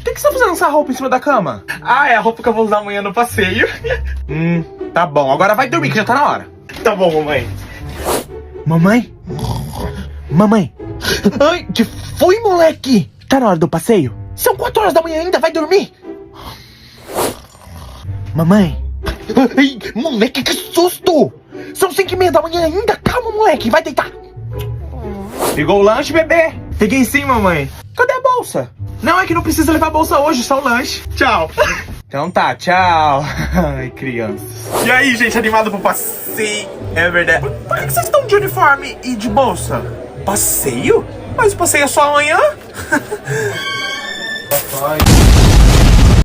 O que você tá fazendo essa roupa em cima da cama? Ah, é a roupa que eu vou usar amanhã no passeio. Tá bom. Agora vai dormir que já tá na hora. Tá bom, mamãe. Mamãe? Mamãe? Ai, que foi, moleque? Tá na hora do passeio? São 4 horas da manhã ainda, vai dormir? Mamãe? Ai, moleque, que susto! São 5:30 da manhã ainda, calma, moleque, vai deitar. Pegou o lanche, bebê? Peguei sim, mamãe. Cadê a bolsa? Não, é que não precisa levar a bolsa hoje, só o lanche. Tchau. Então tá, tchau. Ai, crianças. E aí, gente, animado pro passeio? É verdade. Por que vocês estão de uniforme e de bolsa? Passeio? Mas o passeio é só amanhã? Papai.